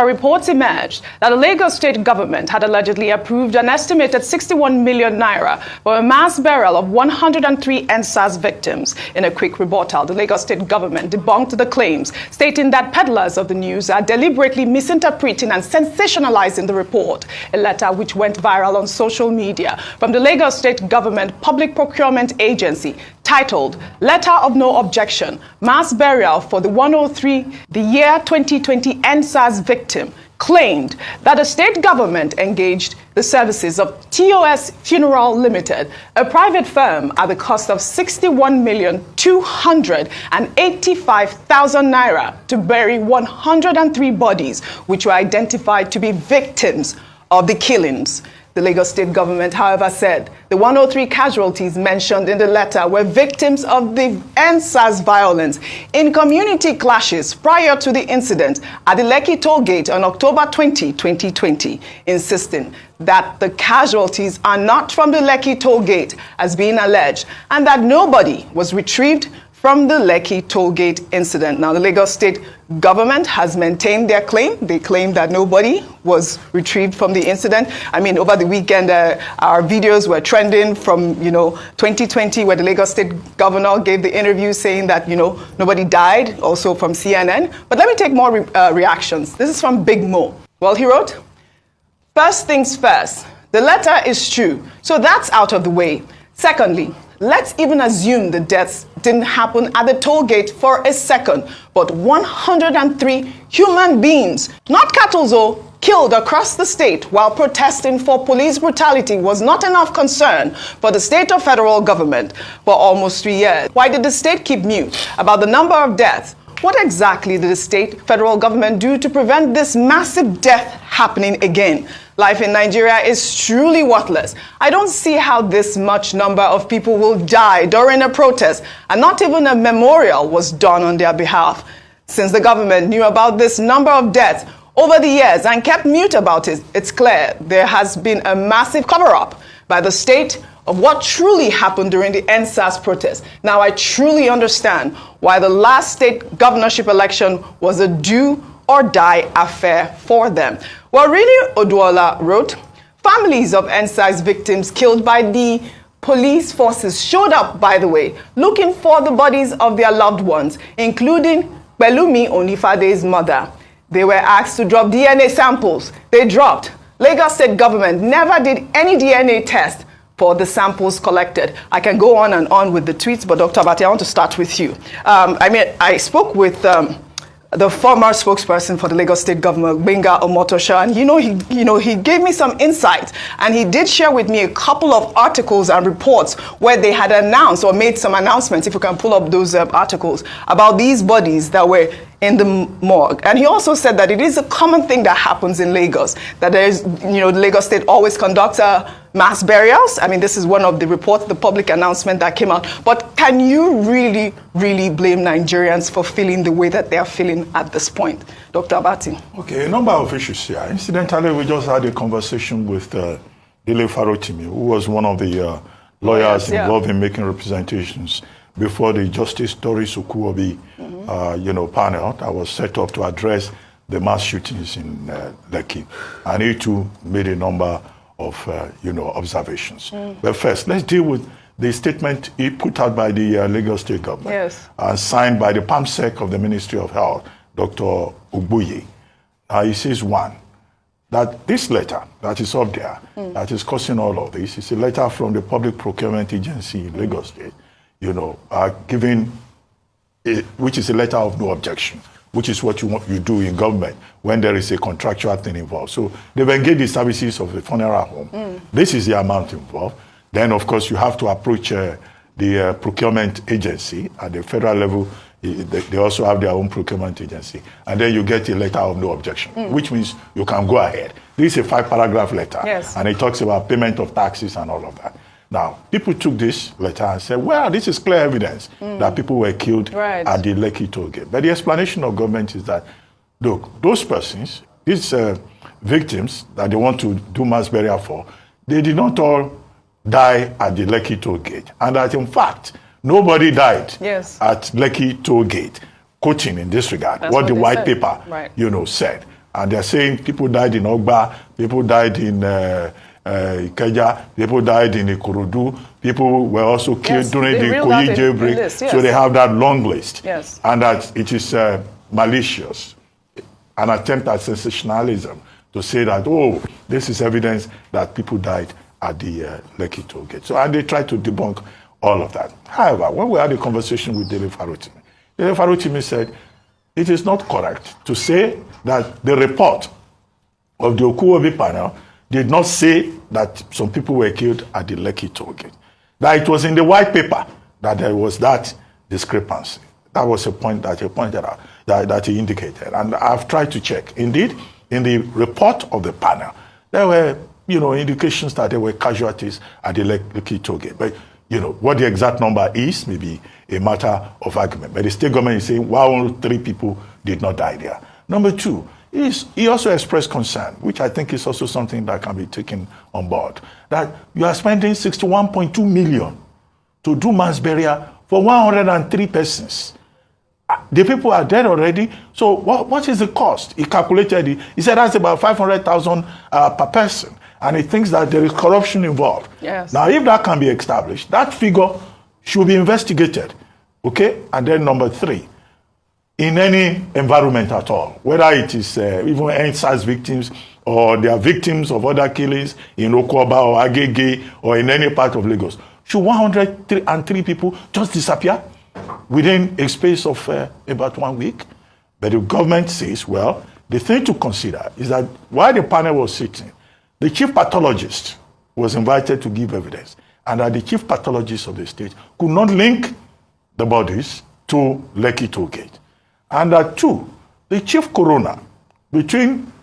Reports emerged that the Lagos state government had allegedly approved an estimated 61 million naira for a mass burial of 103 EndSARS victims. In a quick rebuttal, the Lagos state government debunked the claims, stating that peddlers of the news are deliberately misinterpreting and sensationalizing the report. A letter which went viral on social media from the Lagos state government public procurement agency titled Letter of No Objection, Mass Burial for the 103, the year 2020 EndSARS victim, claimed that the state government engaged the services of TOS Funeral Limited, a private firm, at the cost of 61,285,000 naira to bury 103 bodies which were identified to be victims of the killings. The Lagos state government, however, said the 103 casualties mentioned in the letter were victims of the EndSARS violence in community clashes prior to the incident at the Lekki toll gate on October 20, 2020, insisting that the casualties are not from the Lekki toll gate as being alleged and that nobody was retrieved from the Lekki toll gate incident. Now, the Lagos state government has maintained their claim. They claim that nobody was retrieved from the incident. I mean, over the weekend, our videos were trending from, 2020, where the Lagos state governor gave the interview saying that, nobody died, also from CNN. But let me take more reactions. This is from Big Mo. Well, he wrote, "First things first, the letter is true, so that's out of the way. Secondly, let's even assume the deaths didn't happen at the toll gate for a second, but 103 human beings, not cattle, killed across the state while protesting for police brutality was not enough concern for the state or federal government for almost 3 years. Why did the state keep mute about the number of deaths? What exactly did the state, federal government do to prevent this massive death happening again? Life in Nigeria is truly worthless. I don't see how this much number of people will die during a protest, and not even a memorial was done on their behalf. Since the government knew about this number of deaths over the years and kept mute about it, it's clear there has been a massive cover-up by the state of what truly happened during the EndSARS protest. Now, I truly understand why the last state governorship election was a do or die affair for them." Well, Rini Oduola wrote, "Families of EndSARS victims killed by the police forces showed up, by the way, looking for the bodies of their loved ones, including Pelumi Onifade's mother. They were asked to drop DNA samples. They dropped. Lagos state government never did any DNA test for the samples collected." I can go on and on with the tweets, but Dr. Abati, I want to start with you. I spoke with the former spokesperson for the Lagos state government, Gbenga Omotosho, and he gave me some insight, and he did share with me a couple of articles and reports where they had announced or made some announcements, if you can pull up those articles, about these bodies that were in the morgue. And he also said that it is a common thing that happens in Lagos, that there is, Lagos state always conducts mass burials. I mean, this is one of the reports, the public announcement that came out. But can you really, really blame Nigerians for feeling the way that they are feeling at this point? Dr. Abati. Okay, a number of issues here. Incidentally, we just had a conversation with Dele Farotimi, who was one of the lawyers involved in making representations before the Justice Doris Okuwobi panel that was set up to address the mass shootings in Lekki. And he too made a number of observations. But first, let's deal with the statement he put out by the Lagos state government, signed by the PAMSEC of the Ministry of Health, Dr. Ogbuye. He says, one, that this letter that is up there, that is causing all of this, is a letter from the Public Procurement Agency in Lagos State, which is a letter of no objection, which is what you do in government when there is a contractual thing involved. So they've engaged the services of the funeral home. This is the amount involved. Then, of course, you have to approach the procurement agency at the federal level. They also have their own procurement agency. And then you get a letter of no objection, which means you can go ahead. This is a 5-paragraph letter. And it talks about payment of taxes and all of that. Now, people took this letter and said, well, this is clear evidence that people were killed at the Lekki toll gate. But the explanation of government is that, look, those persons, these victims that they want to do mass burial for, they did not all die at the Lekki toll gate. And that, in fact, nobody died at Lekki toll gate, quoting in this regard what the white paper said. And they're saying people died in Ogba, people died in Ikeja, people died in Ikorodu, people were also killed during the Ikoyi jailbreak. Yes. So they have that long list. Yes. And that it is malicious, an attempt at sensationalism to say that, oh, this is evidence that people died at the Lekki toll gate. So, and they try to debunk all of that. However, when we had a conversation with Dele Farotimi, Dele Farotimi said, it is not correct to say that the report of the Okuwobi panel did not say that some people were killed at the Lekki toll gate. That it was in the white paper that there was that discrepancy. That was a point that he pointed out, that he indicated. And I've tried to check. Indeed, in the report of the panel, there were, indications that there were casualties at the Lekki toll gate. But, what the exact number is may be a matter of argument. But the state government is saying 103 people did not die there. Number two, he also expressed concern, which I think is also something that can be taken on board, that you are spending 61.2 million to do mass burial for 103 persons. The people are dead already. So what is the cost? He calculated it. He said that's about 500,000 per person. And he thinks that there is corruption involved. Yes. Now, if that can be established, that figure should be investigated. Okay? And then number three, in any environment at all, whether it is even NSAS victims or they are victims of other killings in Okoba or Agege or in any part of Lagos, should 103 people just disappear within a space of about 1 week? But the government says, well, the thing to consider is that while the panel was sitting, the chief pathologist was invited to give evidence, and that the chief pathologist of the state could not link the bodies to Lekki toll gate. And that two, the chief coroner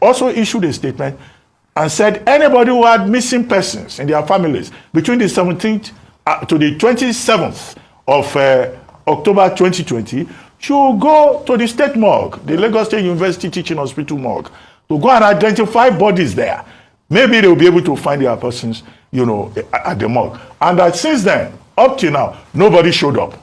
also issued a statement and said anybody who had missing persons in their families between the 17th to the 27th of October 2020 should go to the state morgue, the Lagos State University Teaching Hospital morgue, to go and identify bodies there. Maybe they will be able to find their persons, at the morgue. And that since then, up till now, nobody showed up.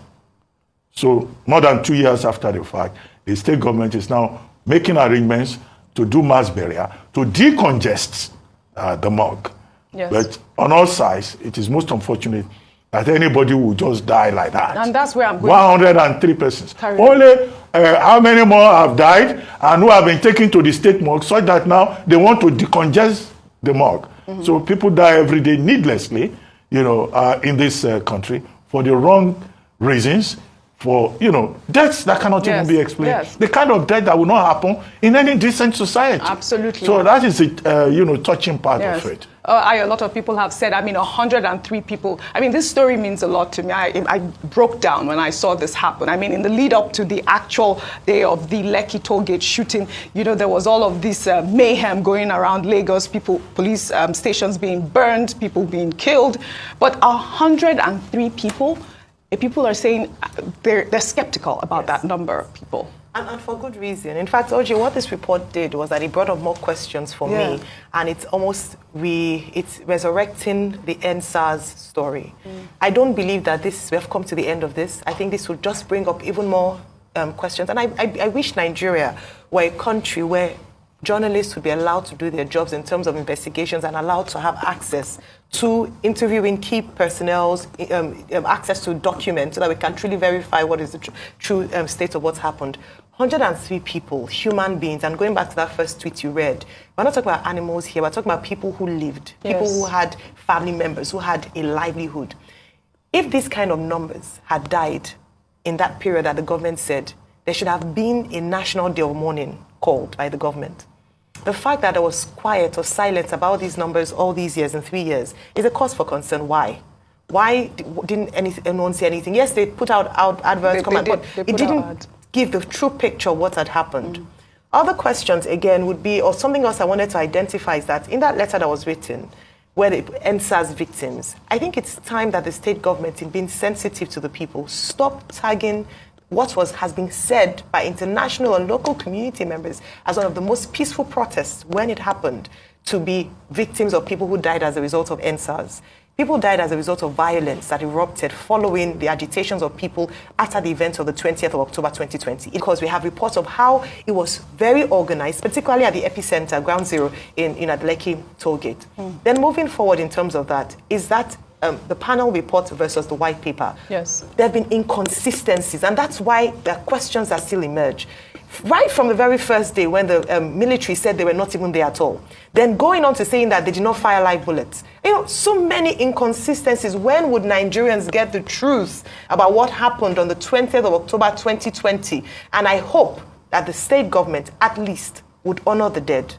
So more than 2 years after the fact, the state government is now making arrangements to do mass burial, to decongest the morgue. Yes. But on all sides, it is most unfortunate that anybody will just die like that. And that's where I'm going. 103 persons. Only how many more have died and who have been taken to the state morgue, such that now they want to decongest the morgue. Mm-hmm. So people die every day needlessly, in this country for the wrong reasons, for, deaths that cannot even be explained. Yes. The kind of death that will not happen in any decent society. Absolutely. So that is a touching part of it. A lot of people have said, 103 people. This story means a lot to me. I broke down when I saw this happen. In the lead up to the actual day of the Lekki toll gate shooting, there was all of this mayhem going around Lagos, police stations being burned, people being killed. But 103 people, people are saying they're skeptical about that number of people. And for good reason. In fact, OJ, what this report did was that it brought up more questions for me, and it's almost it's resurrecting the NSAS story. I don't believe that we have come to the end of this. I think this will just bring up even more questions. And I wish Nigeria were a country where journalists would be allowed to do their jobs in terms of investigations and allowed to have access to interviewing key personnel, access to documents so that we can truly verify what is the true state of what's happened. 103 people, human beings, and going back to that first tweet you read, we're not talking about animals here, we're talking about people who lived, people who had family members, who had a livelihood. If these kind of numbers had died in that period that the government said, there should have been a national day of mourning called by the government. The fact that there was quiet or silence about these numbers all these years and 3 years is a cause for concern. Why? Why didn't anyone say anything? Yes, they put out adverts, but it didn't give the true picture of what had happened. Other questions, again, would be, or something else I wanted to identify is that in that letter that was written, where the NSAS victims, I think it's time that the state government, in being sensitive to the people, stop tagging what has been said by international and local community members as one of the most peaceful protests when it happened to be victims of people who died as a result of NSAS. People died as a result of violence that erupted following the agitations of people after the events of the 20th of October 2020. Because we have reports of how it was very organized, particularly at the epicenter, Ground Zero, in at Lekki toll gate. Then moving forward in terms of that, is that the panel report versus the white paper? Yes. There have been inconsistencies, and that's why the questions that still emerge. Right from the very first day when the military said they were not even there at all, then going on to saying that they did not fire live bullets. You know, so many inconsistencies. When would Nigerians get the truth about what happened on the 20th of October 2020? And I hope that the state government at least would honor the dead.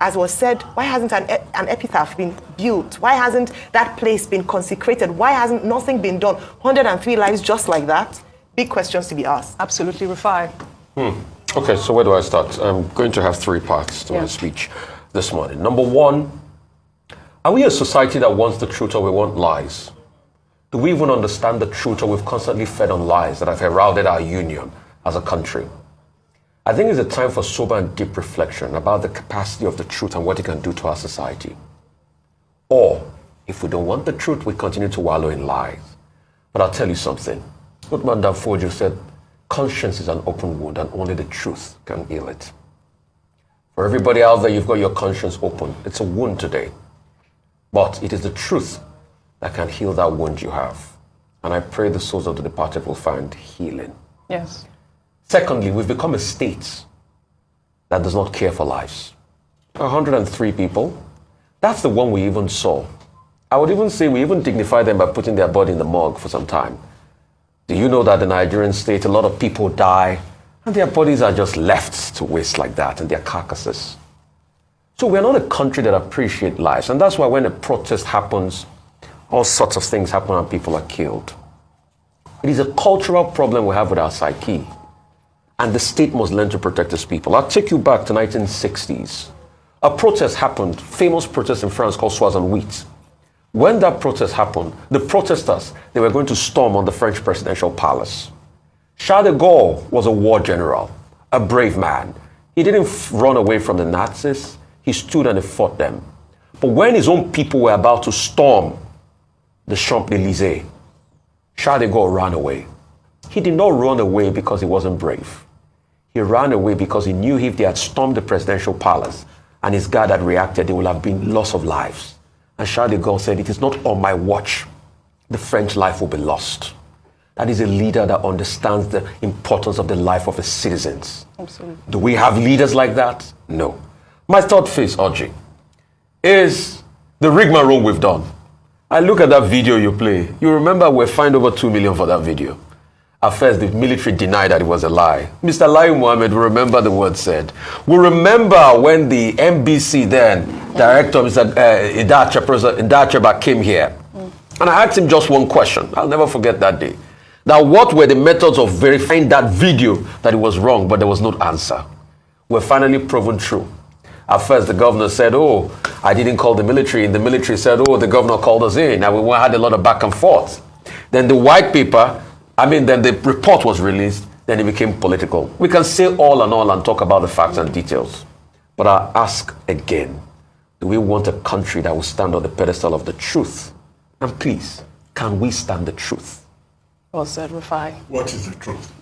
As was said, why hasn't an epitaph been built? Why hasn't that place been consecrated? Why hasn't nothing been done? 103 lives just like that? Big questions to be asked. Absolutely, Rufai. Okay, so where do I start? I'm going to have three parts to my speech this morning. Number one, are we a society that wants the truth or we want lies? Do we even understand the truth or we've constantly fed on lies that have heralded our union as a country? I think it's a time for sober and deep reflection about the capacity of the truth and what it can do to our society. Or, if we don't want the truth, we continue to wallow in lies. But I'll tell you something. Uthman Danfodio said, conscience is an open wound and only the truth can heal it. For everybody out there, you've got your conscience open. It's a wound today. But it is the truth that can heal that wound you have. And I pray the souls of the departed will find healing. Yes. Secondly, we've become a state that does not care for lives. 103 people, that's the one we even saw. I would even say we even dignify them by putting their body in the morgue for some time. Do you know that the Nigerian state, a lot of people die and their bodies are just left to waste like that and their carcasses? So we're not a country that appreciates lives. And that's why when a protest happens, all sorts of things happen and people are killed. It is a cultural problem we have with our psyche. And the state must learn to protect its people. I'll take you back to 1960s. A protest happened, famous protest in France called Sois en Huit. When that protest happened, the protesters, they were going to storm on the French presidential palace. Charles de Gaulle was a war general, a brave man. He didn't run away from the Nazis. He stood and he fought them. But when his own people were about to storm the Champs-Élysées, Charles de Gaulle ran away. He did not run away because he wasn't brave. He ran away because he knew if they had stormed the presidential palace and his guard had reacted, there would have been loss of lives. And Charles de Gaulle said, it is not on my watch. The French life will be lost. That is a leader that understands the importance of the life of his citizens. Absolutely. Do we have leaders like that? No. My third phase, Audrey, is the rigmarole we've done. I look at that video you play. You remember we fined over 2 million for that video. At first, the military denied that it was a lie. Mr. Lai Mohammed, we remember the word said. We remember when the MBC then, director, Mr. Idacheba came here. And I asked him just one question. I'll never forget that day. Now, what were the methods of verifying that video that it was wrong, but there was no answer? We're finally proven true. At first, the governor said, oh, I didn't call the military. And the military said, oh, the governor called us in. And we had a lot of back and forth. Then the white paper, then the report was released, then it became political. We can say all and talk about the facts and details. But I ask again, do we want a country that will stand on the pedestal of the truth? And please, can we stand the truth? Well said, Rufai. What is the truth?